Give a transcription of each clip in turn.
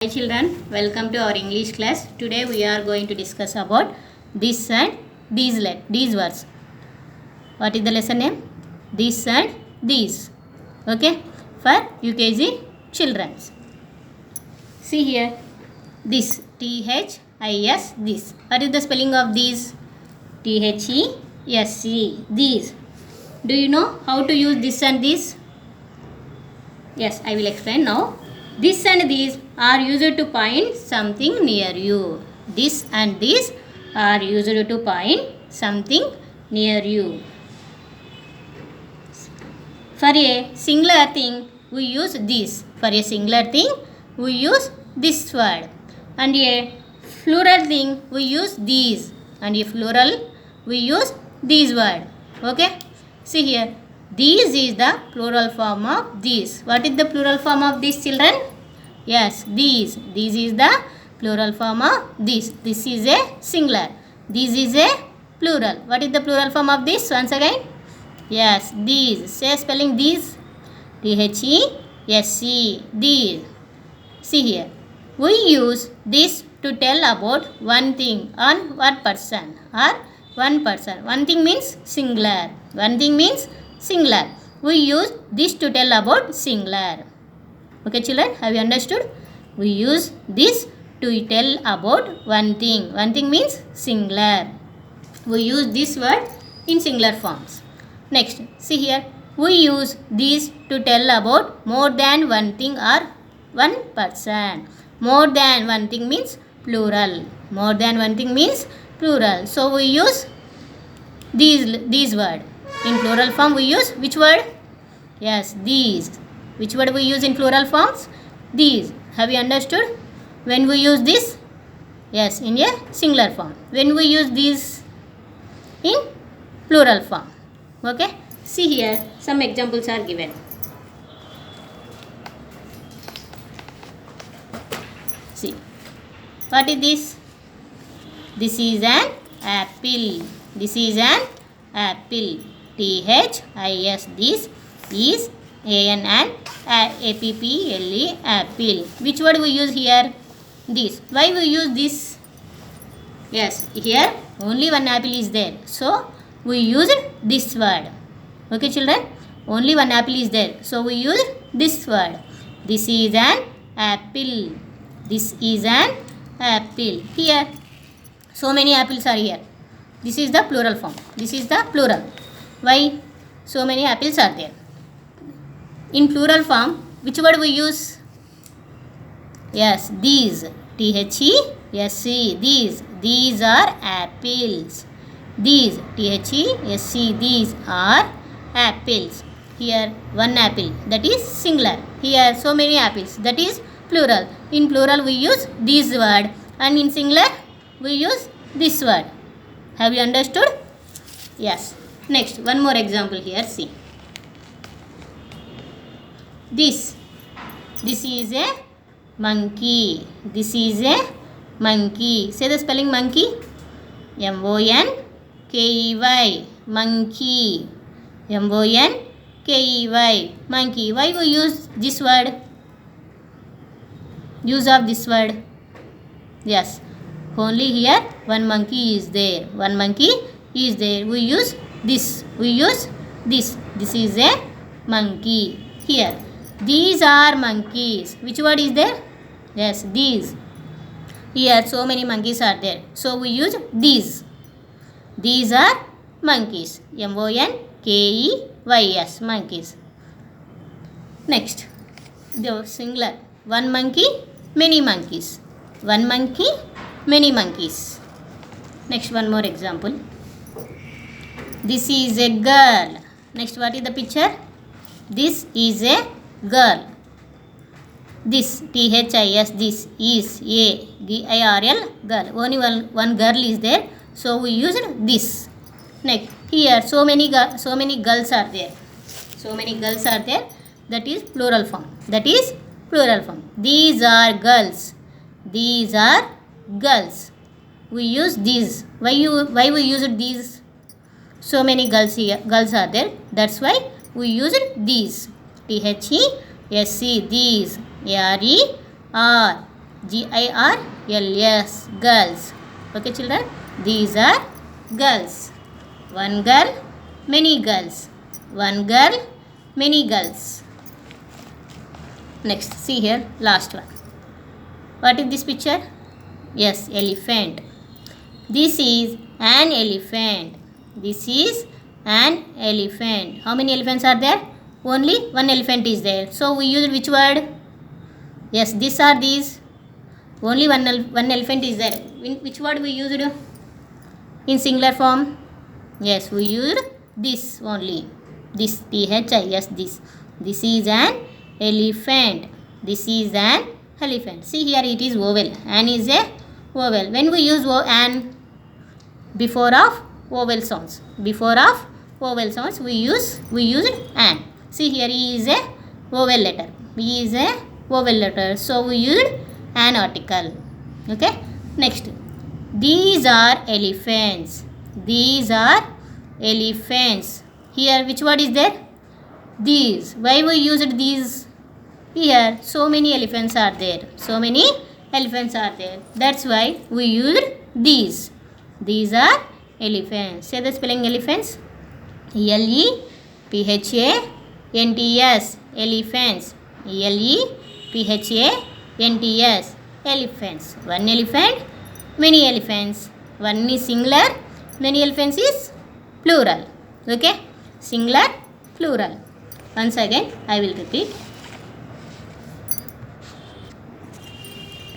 Hi children, welcome to our English class. Today we are going to discuss about this and these words. What is the lesson name? This and these. Okay, for UKG children. See here, this, T-H-I-S, this. What is the spelling of these? T-H-E-S-E, these. Do you know how to use this and this? Yes, I will explain now. This and these are used to point something near you. This and these are used to point something near you. For a singular thing, we use this. For a singular thing, we use this word. And a plural thing, we use these. And a plural, we use these word. Okay? See here. These is the plural form of these. What is the plural form of these, children? Yes, these. This is the plural form of this. This is a singular. This is a plural. What is the plural form of this? Once again. Yes, these. Say spelling these. T-H-E-S-E. These. See here. We use this to tell about one thing on one person or one person. One thing means singular. One thing means singular. We use this to tell about singular. Okay children, have you understood? We use this to tell about one thing. One thing means singular. We use this word in singular forms. Next, see here. We use this to tell about more than one thing or one person. More than one thing means plural. More than one thing means plural. So we use these word. In plural form we use which word? Yes, these. Which word we use in plural forms? These. Have you understood? When we use this? Yes, in a singular form. When we use these in plural form. Okay? See here, some examples are given. See. What is this? This is an apple. This is an apple. T-H-I-S. This is A-N and A-P-P-L-E, apple. Which word we use here? This. Why we use this? Yes, here only one apple is there. So, we use this word. Okay children? Only one apple is there. So, we use this word. This is an apple. This is an apple. Here, so many apples are here. This is the plural form. This is the plural. Why? So many apples are there. In plural form, which word we use? Yes, these. T-H-E-S-E. These. These are apples. These. T-H-E-S-E. These are apples. Here, one apple. That is singular. Here, so many apples. That is plural. In plural, we use this word. And in singular, we use this word. Have you understood? Yes. Next, one more example here. See. This is a monkey. This is a monkey. Say the spelling monkey. M-O-N-K-E-Y. Monkey. M-O-N-K-E-Y. Monkey. Why we use this word? Use of this word. Yes. Only here one monkey is there. One monkey is there. We use this. We use this. This is a monkey. Here. These are monkeys. Which word is there? Yes, these. Here, so many monkeys are there. So, we use these. These are monkeys. M-O-N-K-E-Y-S. Monkeys. Next, the singular. One monkey, many monkeys. One monkey, many monkeys. Next, one more example. This is a girl. Next, what is the picture? This is a girl. This, T-H-I-S, this is a G-I-R-L, girl. Only one girl is there. So, we use this. Next, here, so many girls are there. So many girls are there. That is plural form. That is plural form. These are girls. These are girls. We use these. Why we use these? So many girls are there. That's why we use these. T-H-E-S-E, these. A-R-E-R. Girls. Girls. Okay, children. These are girls. One girl, many girls. One girl, many girls. Next, see here, last one. What is this picture? Yes, elephant. This is an elephant. This is an elephant. How many elephants are there? Only one elephant is there. So we use which word? Yes, these are these. Only one elephant is there. Which word we used in singular form? Yes, we used this only. This, THIS, this. This is an elephant. This is an elephant. See here, it is vowel. An is a vowel. When we use an before of vowel sounds, we used an. See here, E is a vowel letter. E is a vowel letter. So we used an article. Okay. Next, these are elephants. These are elephants. Here, which word is there? These. Why we used these? Here, so many elephants are there. That's why we used these. These are elephants. Say the spelling elephants. ELEPHANTS. Elephants. ELEPHANTS. Elephants. One elephant, many elephants. One is singular, many elephants is plural. Okay? Singular, plural. Once again, I will repeat.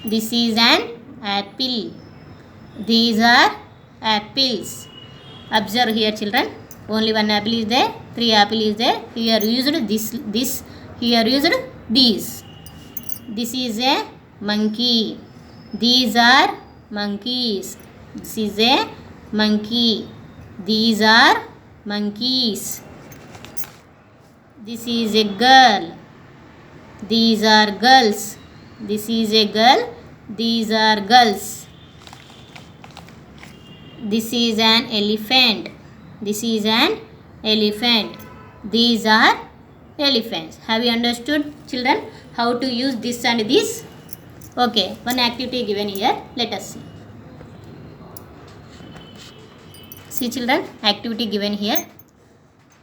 This is an apple. These are apples. Observe here, children. Only one apple is there. 3 apple is there. Here used this. Here used these. This is a monkey. These are monkeys. This is a monkey. These are monkeys. This is a girl. These are girls. This is a girl. These are girls. This is an elephant. This is an elephant. These are elephants. Have you understood, children, how to use this and this? Okay, one activity given here. Let us see. See, children, activity given here.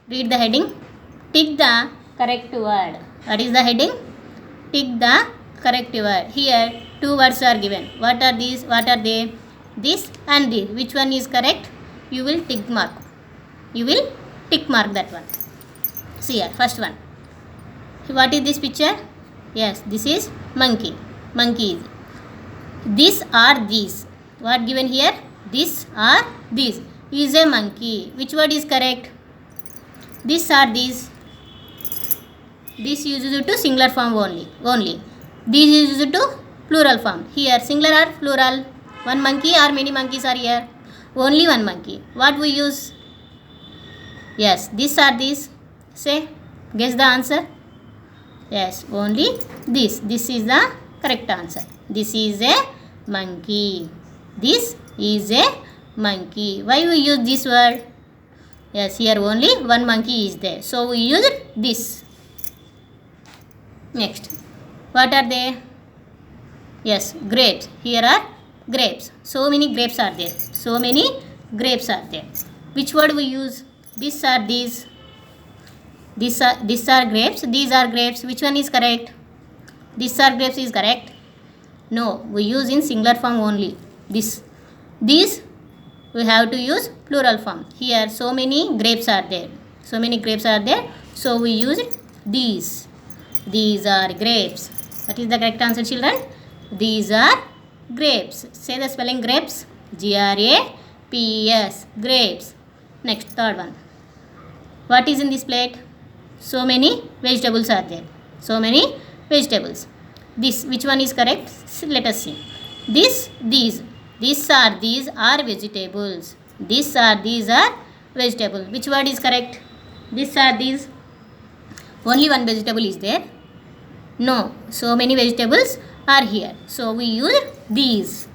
Read the heading. Tick the correct word. What is the heading? Tick the correct word. Here, 2 words are given. What are these? What are they? This and this. Which one is correct? You will tick mark. That one. See here, first one. What is this picture? Yes, this is monkey. Monkeys. These are these. What given here? These are these. Is a monkey. Which word is correct? These are these. This uses to singular form only. These uses to plural form. Here, singular or plural? One monkey or many monkeys are here? Only one monkey. What we use? Yes, these are these. Say, guess the answer. Yes, only this. This is the correct answer. This is a monkey. This is a monkey. Why we use this word? Yes, here only one monkey is there. So we use this. Next, what are they? Yes, grapes. Here are grapes. So many grapes are there. Which word we use? These are these. These are grapes. These are grapes. Which one is correct? These are grapes is correct? No, we use in singular form only. These we have to use plural form. Here, so many grapes are there. So we use these. These are grapes. What is the correct answer, children? These are grapes. Say the spelling grapes. GRAPES. Grapes. Next, third one. What is in this plate? So many vegetables are there. This, which one is correct? Let us see. These are vegetables. These are vegetables. Which word is correct? These are these. Only one vegetable is there. No, so many vegetables are here. So we use these.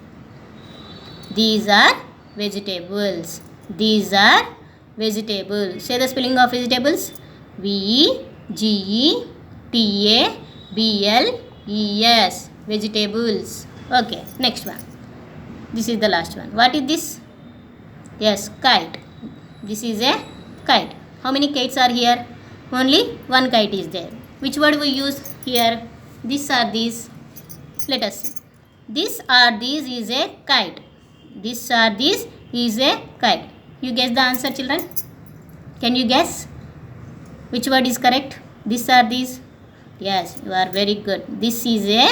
These are vegetables. Say the spelling of vegetables. VEGETABLES. Vegetables. Okay, next one. This is the last one. What is this? Yes, kite. This is a kite. How many kites are here? Only one kite is there. Which word we use here? This or these? Let us see. This or these is a kite. This or this is a kite. You guess the answer, children? Can you guess? Which word is correct? This or these? Yes, you are very good. This is a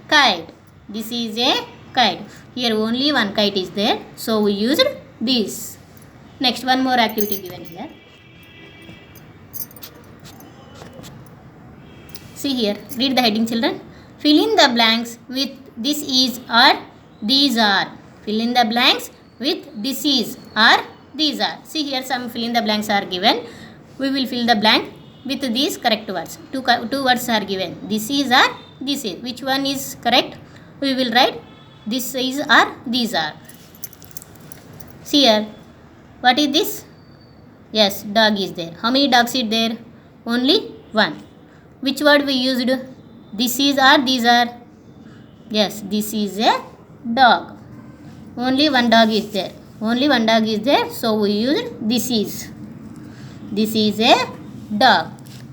kite. This is a kite. Here only one kite is there. So we used this. Next, one more activity given here. See here. Read the heading, children. Fill in the blanks with this is or these are. Fill in the blanks with this is or these are. See here, some fill in the blanks are given. We will fill the blank with these correct words. Two words are given. This is or this is. Which one is correct? We will write this is or these are. See here. What is this? Yes, dog is there. How many dogs is there? Only one. Which word we used? This is or these are? Yes, this is a dog. Only one dog is there. Only one dog is there. So we used this is. This is a dog.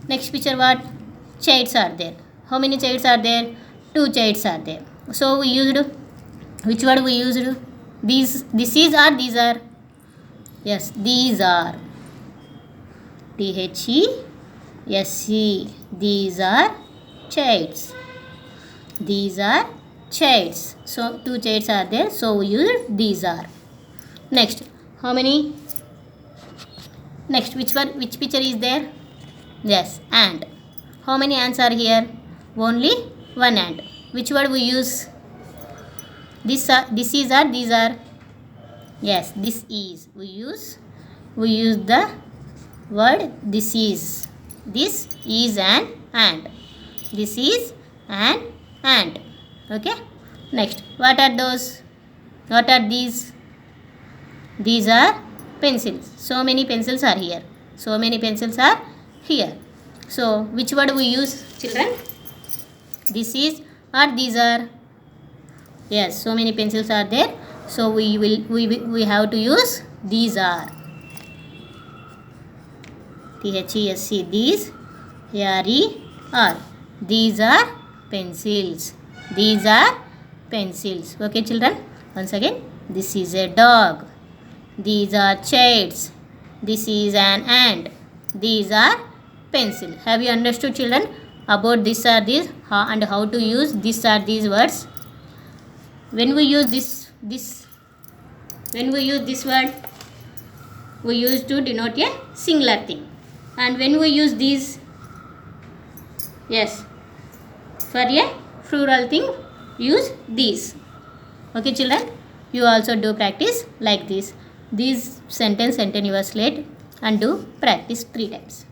Next picture what? Chairs are there. How many chairs are there? 2 chairs are there. So we used, which word we used? This is or these are? Yes, these are. THESE. These are chairs. These are chairs. So 2 chairs are there. So we use these are. Next, how many? Next, which picture is there? Yes, ant. How many ants are here? Only one ant. Which word we use? This is or these are? Yes, this is. We use the word this is. This is an ant. This is an ant. Okay. Next, what are those? What are these? These are pencils. So many pencils are here. So many pencils are here. So which word we use, children? This is or these are? Yes, so many pencils are there. So we have to use these are. THESE. These. ARE. These are pencils. These are pencils. Okay, children. Once again, this is a dog. These are chairs. This is an ant. These are pencil. Have you understood, children, about this or these and how to use this or these words? When we use this word, we use to denote a singular thing. And when we use these, yes, for a plural thing, use these. Okay, children, you also do practice like this. These sentence in your slate and do practice 3 times.